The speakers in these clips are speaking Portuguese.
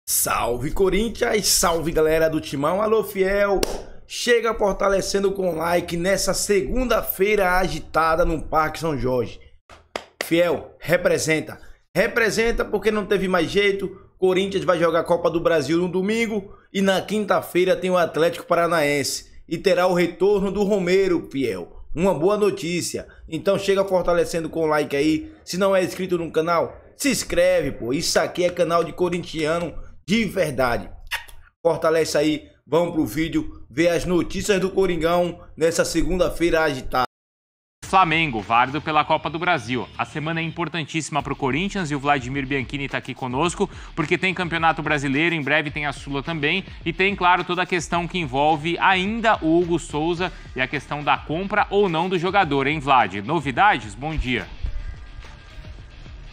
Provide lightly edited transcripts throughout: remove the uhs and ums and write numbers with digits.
Salve Corinthians, salve galera do Timão, alô fiel, chega fortalecendo com like nessa segunda-feira agitada no Parque São Jorge. Fiel, representa porque não teve mais jeito. Corinthians vai jogar a Copa do Brasil no domingo e na quinta-feira tem o Atlético Paranaense e terá o retorno do Romero, fiel. Uma boa notícia, então chega fortalecendo com like aí. Se não é inscrito no canal, se inscreve, pô, isso aqui é canal de corintiano de verdade. Fortalece aí, vamos pro vídeo ver as notícias do Coringão nessa segunda-feira agitada. Flamengo, válido pela Copa do Brasil. A semana é importantíssima para o Corinthians e o Vladimir Bianchini está aqui conosco, porque tem Campeonato Brasileiro, em breve tem a Sula também, e tem, claro, toda a questão que envolve ainda o Hugo Souza e a questão da compra ou não do jogador, hein, Vlad? Novidades? Bom dia.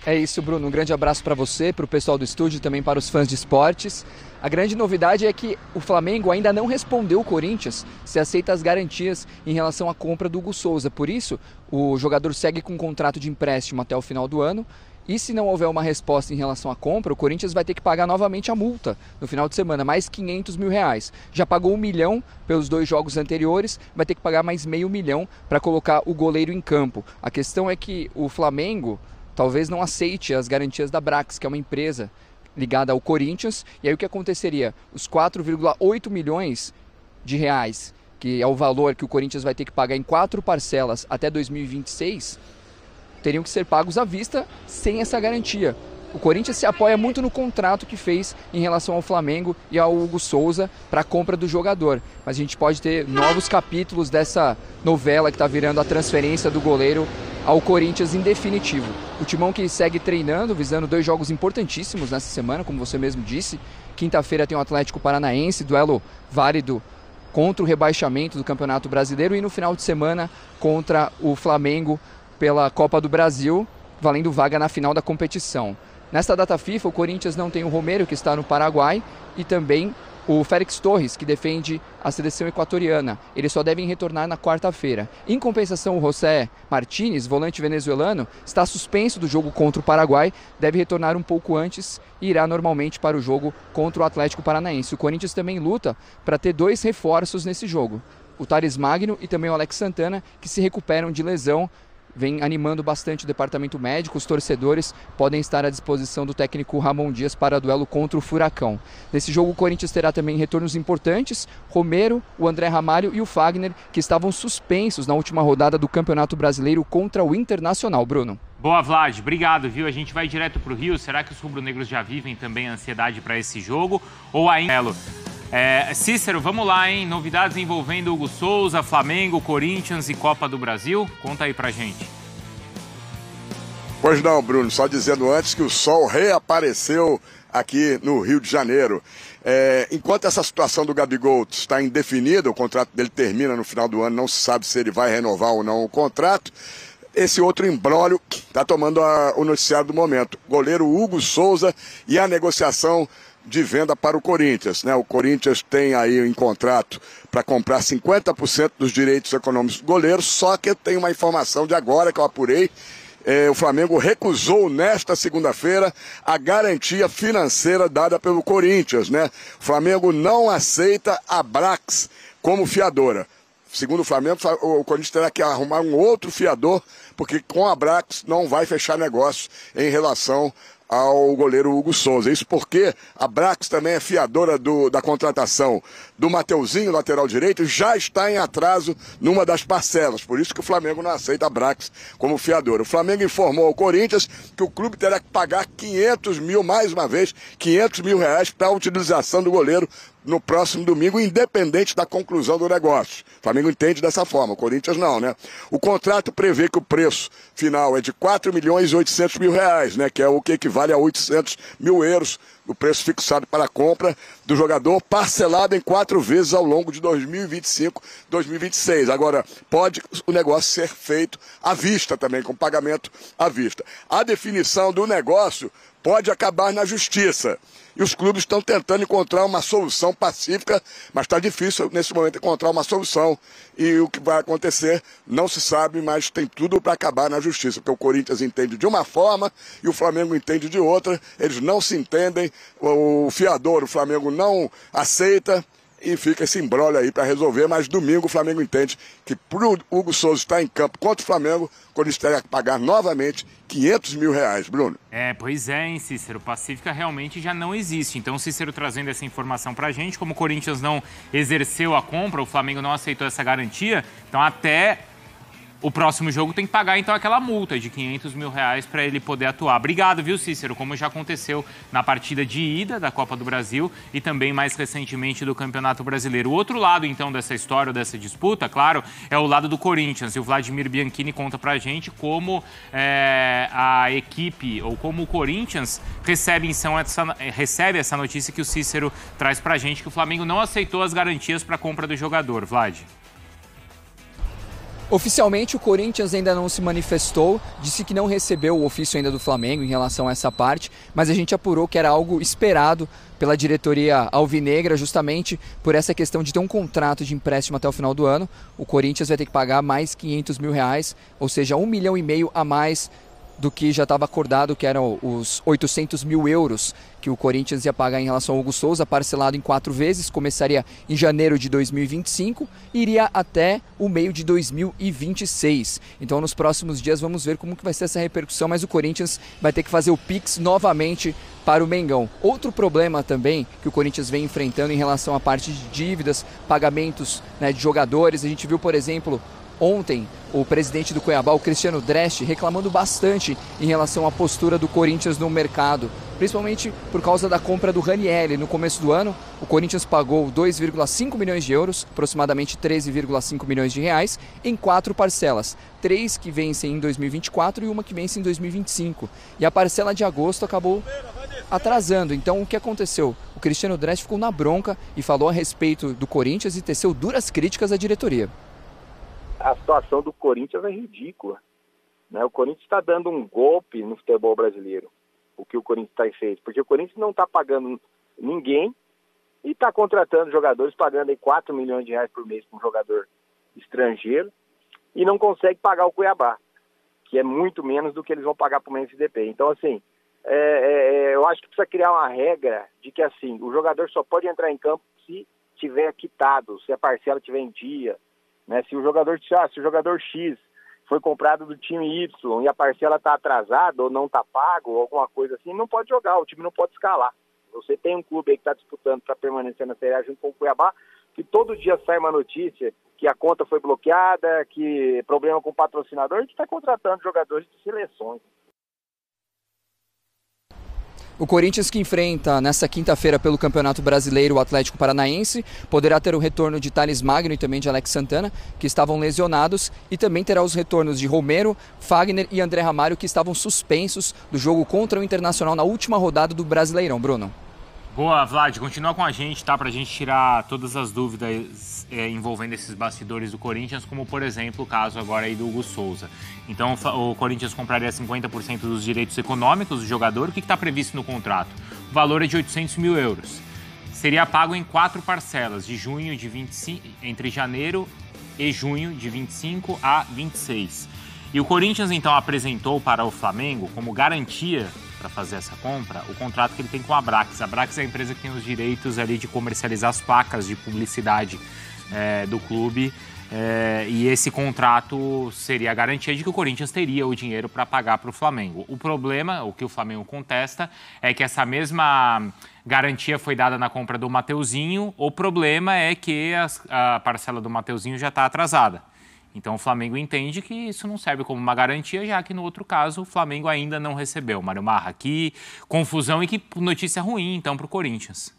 É isso, Bruno. Um grande abraço para você, para o pessoal do estúdio e também para os fãs de esportes. A grande novidade é que o Flamengo ainda não respondeu o Corinthians se aceita as garantias em relação à compra do Hugo Souza. Por isso, o jogador segue com um contrato de empréstimo até o final do ano. E se não houver uma resposta em relação à compra, o Corinthians vai ter que pagar novamente a multa no final de semana, mais 500 mil reais. Já pagou 1 milhão pelos 2 jogos anteriores, vai ter que pagar mais meio milhão para colocar o goleiro em campo. A questão é que o Flamengo talvez não aceite as garantias da Brax, que é uma empresa ligada ao Corinthians. E aí o que aconteceria? Os 4,8 milhões de reais, que é o valor que o Corinthians vai ter que pagar em 4 parcelas até 2026, teriam que ser pagos à vista sem essa garantia. O Corinthians se apoia muito no contrato que fez em relação ao Flamengo e ao Hugo Souza para a compra do jogador. Mas a gente pode ter novos capítulos dessa novela que está virando a transferência do goleiro ao Corinthians em definitivo. O Timão que segue treinando, visando 2 jogos importantíssimos nessa semana, como você mesmo disse. Quinta-feira tem o Atlético Paranaense, duelo válido contra o rebaixamento do Campeonato Brasileiro, e no final de semana contra o Flamengo pela Copa do Brasil, valendo vaga na final da competição. Nesta data FIFA, o Corinthians não tem o Romero, que está no Paraguai, e também o Félix Torres, que defende a seleção equatoriana. Eles só devem retornar na quarta-feira. Em compensação, o José Martínez, volante venezuelano, está suspenso do jogo contra o Paraguai, deve retornar um pouco antes e irá normalmente para o jogo contra o Atlético Paranaense. O Corinthians também luta para ter 2 reforços nesse jogo. O Thales Magno e também o Alex Santana, que se recuperam de lesão, vem animando bastante o departamento médico. Os torcedores podem estar à disposição do técnico Ramon Dias para duelo contra o Furacão. Nesse jogo o Corinthians terá também retornos importantes: Romero, o André Ramalho e o Fagner, que estavam suspensos na última rodada do Campeonato Brasileiro contra o Internacional. Bruno. Boa, Vlad. Obrigado, viu? A gente vai direto para o Rio. Será que os rubro-negros já vivem também a ansiedade para esse jogo? Ou ainda... Cícero, vamos lá, hein? Novidades envolvendo Hugo Souza, Flamengo, Corinthians e Copa do Brasil? Conta aí pra gente. Pois não, Bruno, só dizendo antes que o sol reapareceu aqui no Rio de Janeiro. Enquanto essa situação do Gabigol está indefinida, o contrato dele termina no final do ano, não se sabe se ele vai renovar ou não o contrato. Esse outro imbróglio está tomando o noticiário do momento. Goleiro Hugo Souza e a negociação de venda para o Corinthians, né? O Corinthians tem aí em contrato para comprar 50% dos direitos econômicos do goleiro, só que eu tenho uma informação de agora que eu apurei. O Flamengo recusou nesta segunda-feira a garantia financeira dada pelo Corinthians, né? O Flamengo não aceita a Brax como fiadora. Segundo o Flamengo, o Corinthians terá que arrumar um outro fiador, porque com a Brax não vai fechar negócio em relação ao goleiro Hugo Souza. Isso porque a Brax também é fiadora da contratação do Mateuzinho, lateral direito, e já está em atraso numa das parcelas. Por isso que o Flamengo não aceita a Brax como fiadora. O Flamengo informou ao Corinthians que o clube terá que pagar 500 mil, mais uma vez, 500 mil reais para a utilização do goleiro no próximo domingo, independente da conclusão do negócio. O Flamengo entende dessa forma, o Corinthians não, né? O contrato prevê que o preço final é de 4 milhões e 800 mil reais, né? Que é o que equivale a 800 mil euros, o preço fixado para a compra do jogador, parcelado em 4 vezes ao longo de 2025, 2026. Agora, pode o negócio ser feito à vista também, com pagamento à vista. A definição do negócio pode acabar na justiça. e os clubes estão tentando encontrar uma solução pacífica, mas está difícil nesse momento encontrar uma solução. E o que vai acontecer não se sabe, mas tem tudo para acabar na justiça, porque o Corinthians entende de uma forma e o Flamengo entende de outra, eles não se entendem, o fiador, o Flamengo não aceita, e fica esse imbróglio aí para resolver, mas domingo o Flamengo entende que pro Hugo Souza estar em campo contra o Flamengo, quando eles terem que pagar novamente R$500 mil, Bruno. Pois é, hein, Cícero, Pacífica realmente já não existe. Então, Cícero trazendo essa informação pra gente, como o Corinthians não exerceu a compra, o Flamengo não aceitou essa garantia, então até o próximo jogo tem que pagar, então, aquela multa de R$500 mil para ele poder atuar. Obrigado, viu, Cícero? Como já aconteceu na partida de ida da Copa do Brasil e também mais recentemente do Campeonato Brasileiro. O outro lado, então, dessa história, dessa disputa, claro, é o lado do Corinthians. E o Vladimir Bianchini conta pra gente como a equipe, ou como o Corinthians recebe essa notícia que o Cícero traz pra gente, que o Flamengo não aceitou as garantias para a compra do jogador. Vlad. Oficialmente, o Corinthians ainda não se manifestou, disse que não recebeu o ofício ainda do Flamengo em relação a essa parte, mas a gente apurou que era algo esperado pela diretoria alvinegra, justamente por essa questão de ter um contrato de empréstimo até o final do ano. O Corinthians vai ter que pagar mais R$500 mil, ou seja, €1,5 milhão a mais do que já estava acordado, que eram os €800 mil que o Corinthians ia pagar em relação ao Hugo Souza, parcelado em 4 vezes, começaria em janeiro de 2025 e iria até o meio de 2026. Então, nos próximos dias, vamos ver como que vai ser essa repercussão, mas o Corinthians vai ter que fazer o Pix novamente para o Mengão. Outro problema também que o Corinthians vem enfrentando em relação à parte de dívidas, pagamentos, né, de jogadores. A gente viu, por exemplo, ontem, o presidente do Cuiabá, o Cristiano Dresch, reclamando bastante em relação à postura do Corinthians no mercado, principalmente por causa da compra do Ranieri. No começo do ano, o Corinthians pagou €2,5 milhões, aproximadamente R$13,5 milhões, em 4 parcelas. 3 que vencem em 2024 e uma que vence em 2025. E a parcela de agosto acabou atrasando. Então, o que aconteceu? O Cristiano Dresch ficou na bronca e falou a respeito do Corinthians e teceu duras críticas à diretoria. A situação do Corinthians é ridícula, né? O Corinthians está dando um golpe no futebol brasileiro, o que o Corinthians está feito, porque o Corinthians não está pagando ninguém e está contratando jogadores, pagando aí R$4 milhões por mês para um jogador estrangeiro e não consegue pagar o Cuiabá, que é muito menos do que eles vão pagar para o Memphis Depay. Então, assim, eu acho que precisa criar uma regra de que, assim, o jogador só pode entrar em campo se tiver quitado, se a parcela tiver em dia. Né, se o jogador X foi comprado do time Y e a parcela está atrasada ou não está pago ou alguma coisa assim, não pode jogar, o time não pode escalar. Você tem um clube aí que está disputando para permanecer na Série A junto com o Cuiabá, que todo dia sai uma notícia que a conta foi bloqueada, que problema com o patrocinador, e que está contratando jogadores de seleções. O Corinthians, que enfrenta nesta quinta-feira pelo Campeonato Brasileiro o Atlético Paranaense, poderá ter o retorno de Thales Magno e também de Alex Santana, que estavam lesionados, e também terá os retornos de Romero, Fagner e André Ramalho, que estavam suspensos do jogo contra o Internacional na última rodada do Brasileirão. Bruno. Boa, Vlad, continua com a gente, tá? Pra gente tirar todas as dúvidas envolvendo esses bastidores do Corinthians, como, por exemplo, o caso agora aí do Hugo Souza. Então, o Corinthians compraria 50% dos direitos econômicos do jogador. O que está previsto no contrato? O valor é de €800 mil. Seria pago em 4 parcelas, de junho de 25, entre janeiro e junho, de 25 a 26. E o Corinthians, então, apresentou para o Flamengo, como garantia para fazer essa compra, o contrato que ele tem com a Abrax. A Abrax é a empresa que tem os direitos ali de comercializar as placas de publicidade do clube. E esse contrato seria a garantia de que o Corinthians teria o dinheiro para pagar para o Flamengo. O problema, o que o Flamengo contesta, é que essa mesma garantia foi dada na compra do Mateuzinho. O problema é que a parcela do Mateuzinho já está atrasada. Então o Flamengo entende que isso não serve como uma garantia, já que no outro caso o Flamengo ainda não recebeu. Mário Marra, que confusão e que notícia ruim então para o Corinthians.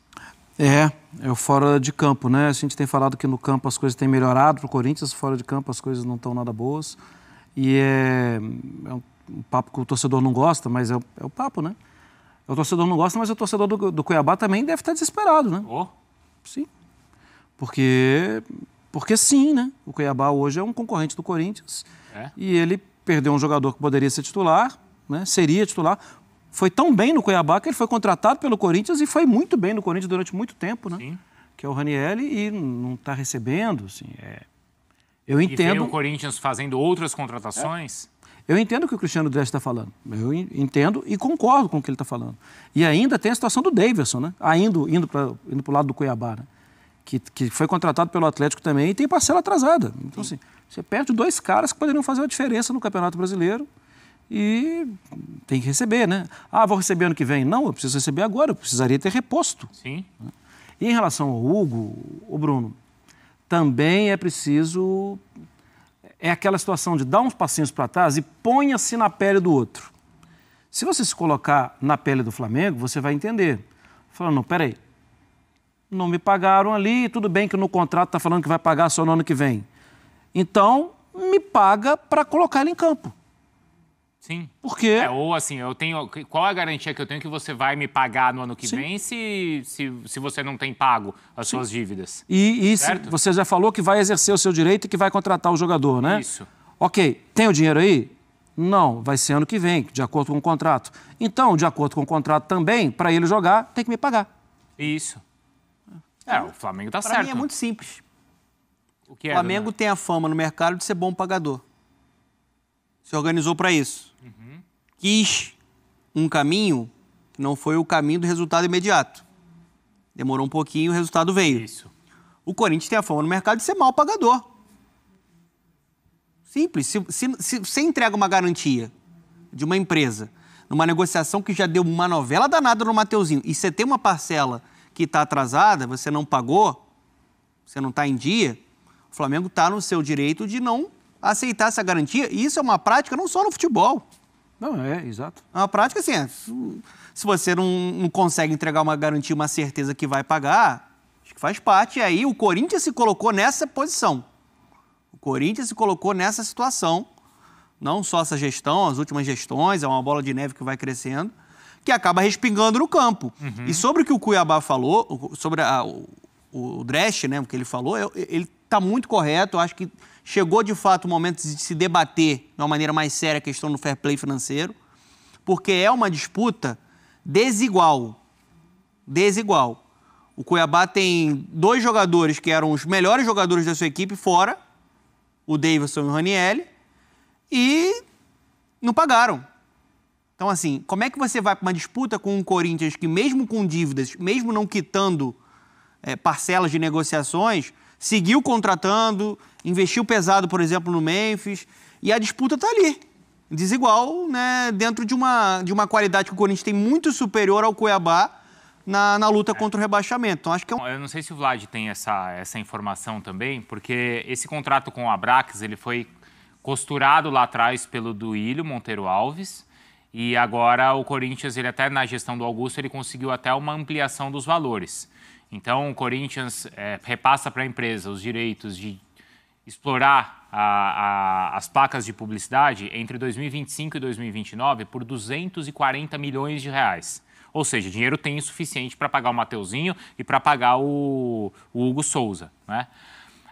É o fora de campo, né? A gente tem falado que no campo as coisas têm melhorado para o Corinthians, fora de campo as coisas não estão nada boas. E é um papo que o torcedor não gosta, mas é o papo, né? O torcedor não gosta, mas o torcedor do Cuiabá também deve estar desesperado, né? Oh. Sim. Porque sim, né? O Cuiabá hoje é um concorrente do Corinthians e ele perdeu um jogador que poderia ser titular, né? Seria titular. foi tão bem no Cuiabá que ele foi contratado pelo Corinthians e foi muito bem no Corinthians durante muito tempo, né? Sim. Que é o Ranieri, e não está recebendo, assim, Eu E entendo... vem o Corinthians fazendo outras contratações? Eu entendo o que o Cristiano Dresch está falando. Eu entendo e concordo com o que ele está falando. E ainda tem a situação do Daverson, né? Indo para o lado do Cuiabá, né? Que foi contratado pelo Atlético também e tem parcela atrasada. Então, assim, você perde 2 caras que poderiam fazer uma diferença no Campeonato Brasileiro e tem que receber, né? Ah, vou receber ano que vem. Não, eu preciso receber agora, eu precisaria ter reposto. Sim. E em relação ao Hugo, o Bruno, também é preciso... É aquela situação de dar uns passinhos para trás e ponha-se na pele do outro. Se você se colocar na pele do Flamengo, você vai entender. Falando, não, peraí, não me pagaram ali, tudo bem que no contrato está falando que vai pagar só no ano que vem. Então, me paga para colocar ele em campo. Sim. Por quê? Ou assim, eu tenho. Qual é a garantia que eu tenho que você vai me pagar no ano que vem se você não tem pago as suas dívidas? E você já falou que vai exercer o seu direito e que vai contratar o jogador, né? Isso. Ok, tem o dinheiro aí? Não, vai ser ano que vem, de acordo com o contrato. Então, de acordo com o contrato também, para ele jogar, tem que me pagar. Isso. O Flamengo tá certo. Para mim é muito simples. O que O Flamengo tem a fama no mercado de ser bom pagador. Se organizou para isso. Quis um caminho que não foi o caminho do resultado imediato. Demorou um pouquinho, o resultado veio. Isso. O Corinthians tem a fama no mercado de ser mal pagador. Simples. Se você entrega uma garantia de uma empresa numa negociação que já deu uma novela danada no Mateuzinho e você tem uma parcela que está atrasada, você não pagou, você não está em dia, o Flamengo está no seu direito de não aceitar essa garantia. E isso é uma prática não só no futebol. Não, exato. É uma prática assim, se você não consegue entregar uma garantia, uma certeza que vai pagar, acho que faz parte. E aí o Corinthians se colocou nessa posição. O Corinthians se colocou nessa situação. Não só essa gestão, as últimas gestões, é uma bola de neve que vai crescendo, que acaba respingando no campo. E sobre o que o Cuiabá falou, sobre o Dresch, né, o que ele falou, ele está muito correto. Eu acho que chegou, de fato, o momento de se debater de uma maneira mais séria a questão do fair play financeiro, porque é uma disputa desigual. Desigual. O Cuiabá tem 2 jogadores que eram os melhores jogadores da sua equipe fora, o Daverson e o Ranieri, e não pagaram. Então, assim, como é que você vai para uma disputa com um Corinthians que, mesmo com dívidas, mesmo não quitando parcelas de negociações, seguiu contratando, investiu pesado, por exemplo, no Memphis, e a disputa está ali, desigual, né, dentro de uma qualidade que o Corinthians tem muito superior ao Cuiabá na luta contra o rebaixamento. Então, acho que Eu não sei se o Vlad tem essa informação também, porque esse contrato com o Abrax, ele foi costurado lá atrás pelo Duílio Monteiro Alves, e agora o Corinthians, ele até na gestão do Augusto, ele conseguiu até uma ampliação dos valores. Então, o Corinthians repassa para a empresa os direitos de explorar as placas de publicidade entre 2025 e 2029 por 240 milhões de reais. Ou seja, dinheiro tem o suficiente para pagar o Mateuzinho e para pagar o Hugo Souza, né?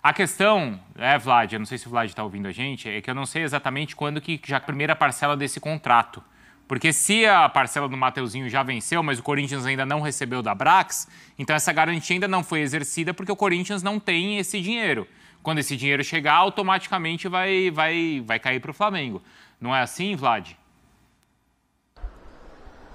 A questão, Vlad, eu não sei se o Vlad está ouvindo a gente, é que eu não sei exatamente quando que já a primeira parcela desse contrato. Porque se a parcela do Mateuzinho já venceu, mas o Corinthians ainda não recebeu da Abrax, então essa garantia ainda não foi exercida porque o Corinthians não tem esse dinheiro. Quando esse dinheiro chegar, automaticamente vai cair para o Flamengo. Não é assim, Vlad?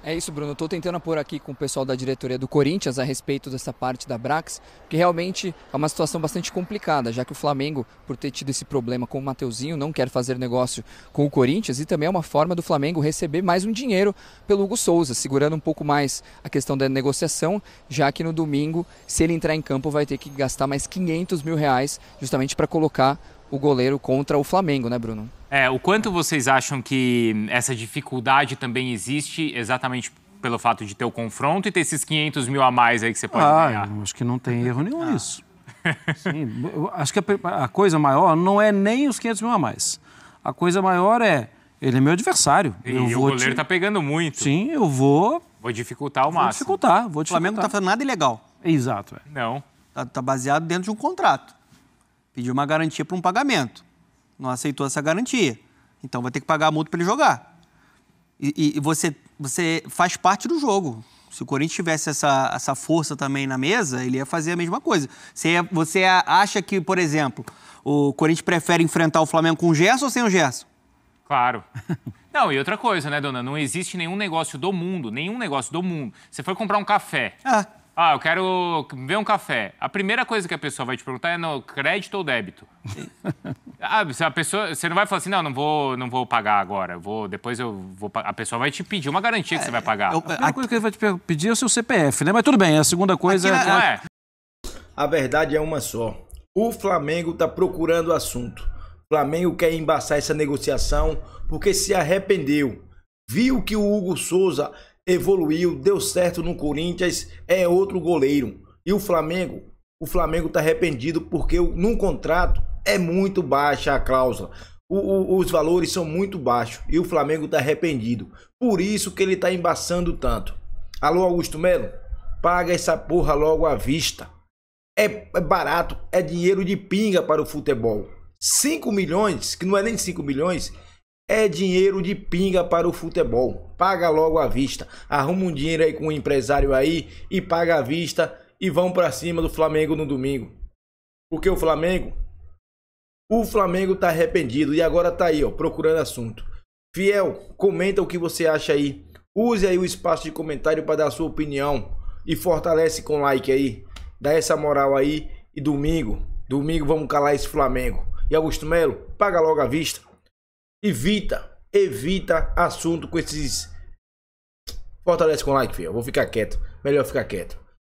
É isso, Bruno. Eu estou tentando apor aqui com o pessoal da diretoria do Corinthians a respeito dessa parte da Abrax, porque realmente é uma situação bastante complicada, já que o Flamengo, por ter tido esse problema com o Mateuzinho, não quer fazer negócio com o Corinthians, e também é uma forma do Flamengo receber mais um dinheiro pelo Hugo Souza, segurando um pouco mais a questão da negociação, já que no domingo, se ele entrar em campo, vai ter que gastar mais 500 mil reais justamente para colocar o goleiro contra o Flamengo, né, Bruno? O quanto vocês acham que essa dificuldade também existe exatamente pelo fato de ter o confronto e ter esses 500 mil a mais aí que você pode ganhar? Acho que não tem erro nenhum nisso. Sim, eu acho que a coisa maior não é nem os 500 mil a mais. A coisa maior ele é meu adversário. E o goleiro tá pegando muito. Sim, eu vou... Vou dificultar o máximo. Vou dificultar. o Flamengo não está fazendo nada ilegal. Exato. Não. Está baseado dentro de um contrato. Pediu uma garantia para um pagamento. Não aceitou essa garantia. Então vai ter que pagar a multa para ele jogar. E você você faz parte do jogo. Se o Corinthians tivesse essa força também na mesa, ele ia fazer a mesma coisa. Você acha que, por exemplo, o Corinthians prefere enfrentar o Flamengo com o Gerson ou sem o Gerson? Claro. Não, e outra coisa, né, dona? Não existe nenhum negócio do mundo. Você foi comprar um café. Eu quero ver um café. A primeira coisa que a pessoa vai te perguntar é no crédito ou débito. Você não vai falar assim, não vou pagar agora. Depois eu vou pagar. A pessoa vai te pedir uma garantia que você vai pagar. A primeira coisa que ele vai te pedir é o seu CPF, né? Mas tudo bem, a segunda coisa A verdade é uma só. O Flamengo tá procurando assunto. O Flamengo quer embaçar essa negociação porque se arrependeu. Viu que o Hugo Souza evoluiu, deu certo no Corinthians, é outro goleiro. E o Flamengo tá arrependido porque num contrato é muito baixa a cláusula. Os valores são muito baixos e o Flamengo tá arrependido. Por isso que ele tá embaçando tanto. Alô, Augusto Melo? Paga essa porra logo à vista. É barato, é dinheiro de pinga para o futebol. 5 milhões, que não é nem 5 milhões, é dinheiro de pinga para o futebol. Paga logo à vista. Arruma um dinheiro aí com um empresário aí e paga à vista e vão para cima do Flamengo no domingo. Porque o Flamengo tá arrependido e agora tá aí, ó, procurando assunto. Fiel, comenta o que você acha aí. Use aí o espaço de comentário para dar a sua opinião e fortalece com like aí. Dá essa moral aí e domingo vamos calar esse Flamengo. E Augusto Melo, paga logo à vista. Evita assunto com esses... Fortalece com like, filho. Eu vou ficar quieto. Melhor ficar quieto.